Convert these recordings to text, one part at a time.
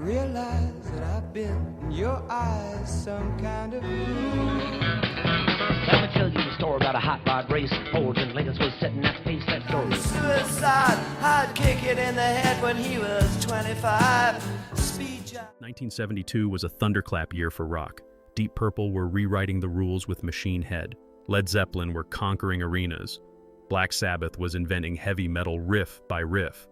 realize that I've been in your eyes some kind of fool. Let me tell you the story about a hot rod race. Fords and Lincolns was setting that pace, that story. Suicide, I'd kick it in the head when he was 25. Speed job. 1972 was a thunderclap year for rock. Deep Purple were rewriting the rules with Machine Head. Led Zeppelin were conquering arenas. Black Sabbath was inventing heavy metal riff by riff.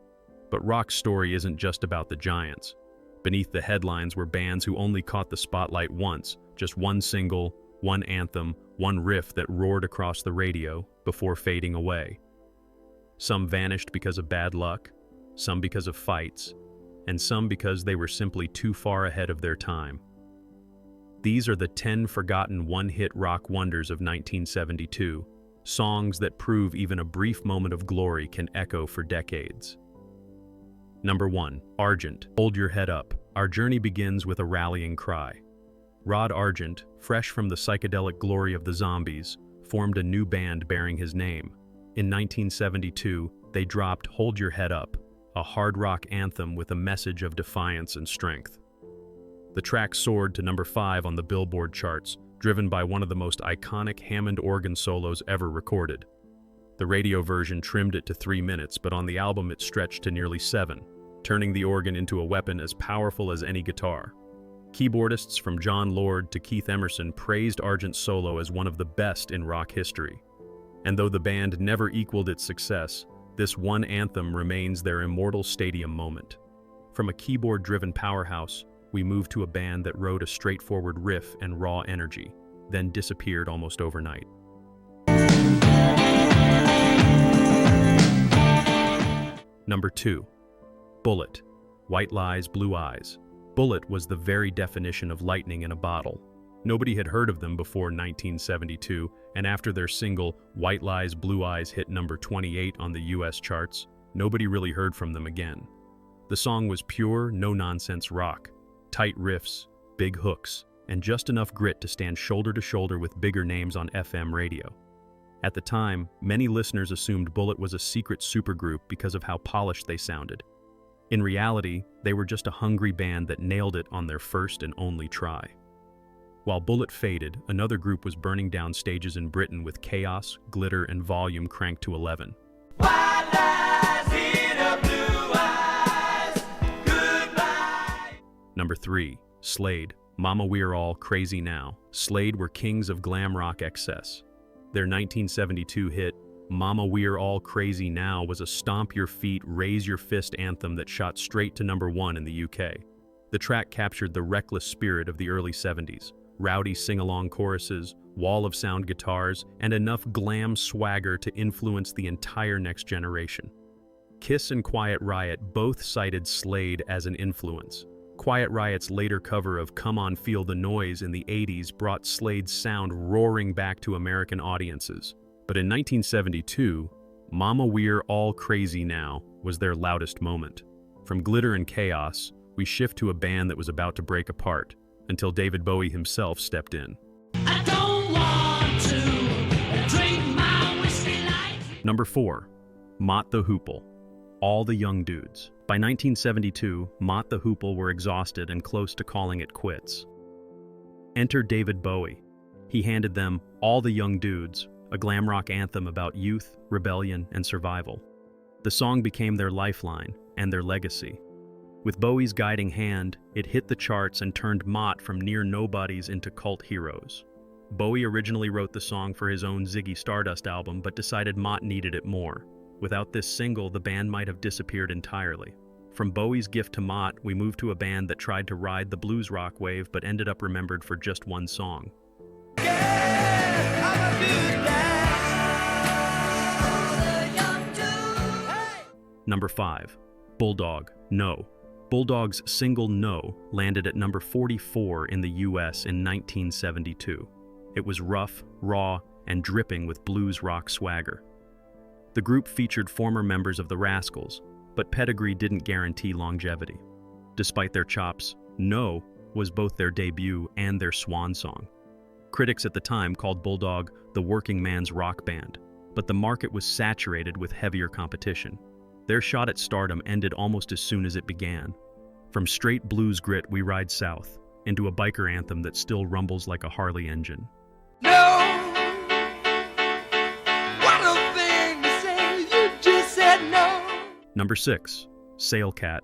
But rock's story isn't just about the giants. Beneath the headlines were bands who only caught the spotlight once, just one single, one anthem, one riff that roared across the radio before fading away. Some vanished because of bad luck, some because of fights, and some because they were simply too far ahead of their time. These are the 10 forgotten one-hit rock wonders of 1972, songs that prove even a brief moment of glory can echo for decades. Number 1. Argent, Hold Your Head Up. Our journey begins with a rallying cry. Rod Argent, fresh from the psychedelic glory of the Zombies, formed a new band bearing his name. In 1972, they dropped Hold Your Head Up, a hard rock anthem with a message of defiance and strength. The track soared to number 5 on the Billboard charts, driven by one of the most iconic Hammond organ solos ever recorded. The radio version trimmed it to 3 minutes, but on the album it stretched to nearly 7, turning the organ into a weapon as powerful as any guitar. Keyboardists from John Lord to Keith Emerson praised Argent's solo as one of the best in rock history. And though the band never equaled its success, this one anthem remains their immortal stadium moment. From a keyboard-driven powerhouse, we moved to a band that rode a straightforward riff and raw energy, then disappeared almost overnight. Number 2. Bullet, White Lies, Blue Eyes. Bullet was the very definition of lightning in a bottle. Nobody had heard of them before 1972, and after their single White Lies, Blue Eyes hit number 28 on the US charts, nobody really heard from them again. The song was pure, no-nonsense rock. Tight riffs, big hooks, and just enough grit to stand shoulder to shoulder with bigger names on FM radio. At the time, many listeners assumed Bullet was a secret supergroup because of how polished they sounded. In reality, they were just a hungry band that nailed it on their first and only try. While Bullet faded, another group was burning down stages in Britain with chaos, glitter, and volume cranked to 11. White lies in her blue eyes, goodbye. Number 3. Slade, Mama We're All Crazy Now. Slade were kings of glam rock excess. Their 1972 hit, Mama We're All Crazy Now, was a stomp your feet, raise your fist anthem that shot straight to number 1 in the UK. The track captured the reckless spirit of the early 70s, rowdy sing-along choruses, wall of sound guitars, and enough glam swagger to influence the entire next generation. Kiss and Quiet Riot both cited Slade as an influence. Quiet Riot's later cover of Come On Feel the Noise in the 80s brought Slade's sound roaring back to American audiences. But in 1972, Mama We're All Crazy Now was their loudest moment. From glitter and chaos, we shift to a band that was about to break apart, until David Bowie himself stepped in. I don't want to drink my whiskey like... Number 4. Mott the Hoople, All the Young Dudes. By 1972, Mott the Hoople were exhausted and close to calling it quits. Enter David Bowie. He handed them All the Young Dudes, a glam rock anthem about youth, rebellion, and survival. The song became their lifeline and their legacy. With Bowie's guiding hand, it hit the charts and turned Mott from near nobodies into cult heroes. Bowie originally wrote the song for his own Ziggy Stardust album, but decided Mott needed it more. Without this single, the band might have disappeared entirely. From Bowie's gift to Mott, we moved to a band that tried to ride the blues rock wave but ended up remembered for just one song. Number 5. Bulldog, No. Bulldog's single No landed at number 44 in the US in 1972. It was rough, raw, and dripping with blues rock swagger. The group featured former members of the Rascals, but pedigree didn't guarantee longevity. Despite their chops, No was both their debut and their swan song. Critics at the time called Bulldog the working man's rock band, but the market was saturated with heavier competition. Their shot at stardom ended almost as soon as it began. From straight blues grit, we ride south, into a biker anthem that still rumbles like a Harley engine. No! What a thing to say, you just said no! Number 6, Sailcat,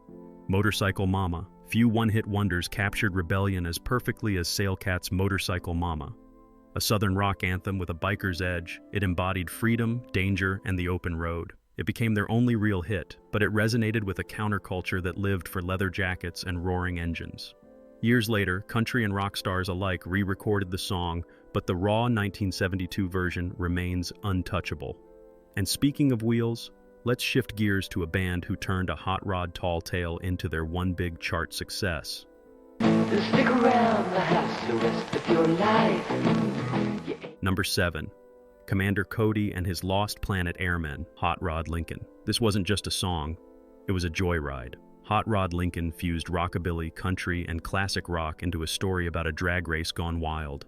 Motorcycle Mama. Few one-hit wonders captured rebellion as perfectly as Sailcat's Motorcycle Mama. A southern rock anthem with a biker's edge, it embodied freedom, danger, and the open road. It became their only real hit, but it resonated with a counterculture that lived for leather jackets and roaring engines. Years later, country and rock stars alike re-recorded the song, but the raw 1972 version remains untouchable. And speaking of wheels, let's shift gears to a band who turned a hot rod tall tale into their one big chart success. Stick around the house the rest of your life. Number 7, Commander Cody and his Lost Planet Airmen, Hot Rod Lincoln. This wasn't just a song, it was a joyride. Hot Rod Lincoln fused rockabilly, country, and classic rock into a story about a drag race gone wild.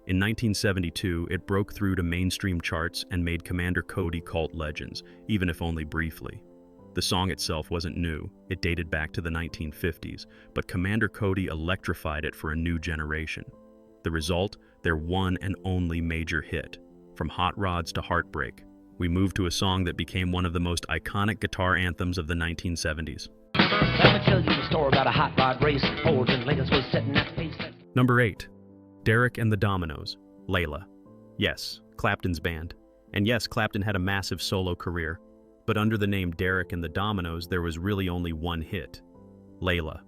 In 1972, it broke through to mainstream charts and made Commander Cody cult legends, even if only briefly. The song itself wasn't new, it dated back to the 1950s, but Commander Cody electrified it for a new generation. The result? Their one and only major hit. From hot rods to heartbreak, we moved to a song that became one of the most iconic guitar anthems of the 1970s. Let me tell you the story about a hot rod race. Fords and Lincolns was setting that pace. Number 8, Derek and the Dominos, Layla. Yes, Clapton's band. And yes, Clapton had a massive solo career, but under the name Derek and the Dominos, there was really only one hit, Layla.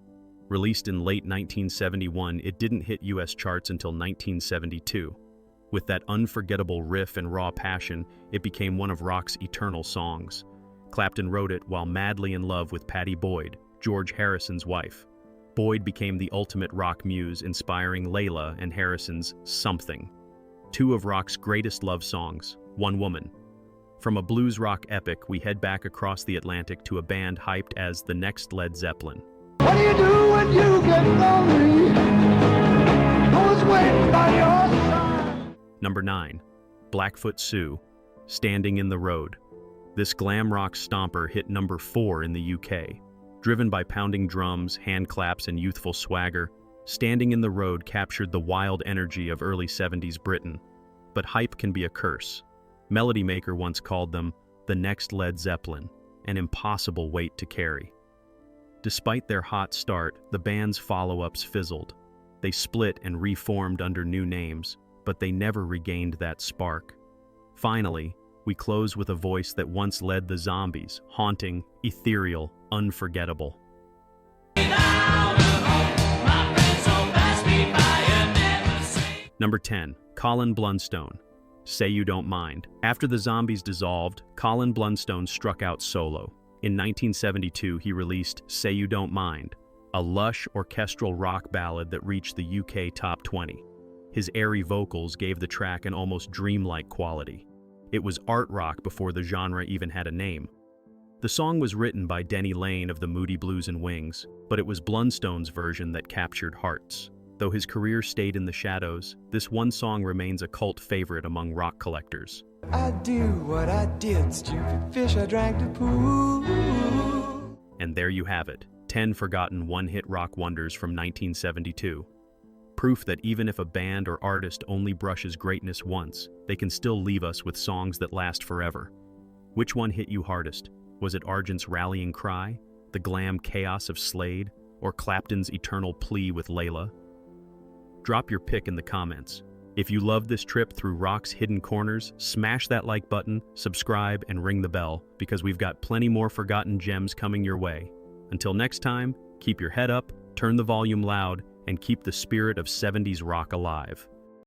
Released in late 1971, it didn't hit US charts until 1972. With that unforgettable riff and raw passion, it became one of rock's eternal songs. Clapton wrote it while madly in love with Pattie Boyd, George Harrison's wife. Boyd became the ultimate rock muse, inspiring Layla and Harrison's Something. Two of rock's greatest love songs, one woman. From a blues rock epic, we head back across the Atlantic to a band hyped as the next Led Zeppelin. What do you do when you get lonely? Who's waiting by your side? Number 9, Blackfoot Sue, Standing in the Road. This glam rock stomper hit number 4 in the UK. Driven by pounding drums, hand claps, and youthful swagger, Standing in the Road captured the wild energy of early 70s Britain. But hype can be a curse. Melody Maker once called them the next Led Zeppelin, an impossible weight to carry. Despite their hot start, the band's follow-ups fizzled. They split and reformed under new names, but they never regained that spark. Finally, we close with a voice that once led the Zombies, haunting, ethereal, unforgettable. Number 10, Colin Blunstone, Say You Don't Mind. After the Zombies dissolved, Colin Blunstone struck out solo. In 1972, he released Say You Don't Mind, a lush orchestral rock ballad that reached the UK top 20. His airy vocals gave the track an almost dreamlike quality. It was art rock before the genre even had a name. The song was written by Denny Lane of the Moody Blues and Wings, but it was Blunstone's version that captured hearts. Though his career stayed in the shadows, this one song remains a cult favorite among rock collectors. I do what I did, stupid fish, I drank the pool. And there you have it, 10 forgotten one-hit rock wonders from 1972. Proof that even if a band or artist only brushes greatness once, they can still leave us with songs that last forever. Which one hit you hardest? Was it Argent's rallying cry, the glam chaos of Slade, or Clapton's eternal plea with Layla? Drop your pick in the comments. If you love this trip through rock's hidden corners, smash that like button, subscribe, and ring the bell, because we've got plenty more forgotten gems coming your way. Until next time, keep your head up, turn the volume loud, and keep the spirit of 70s rock alive.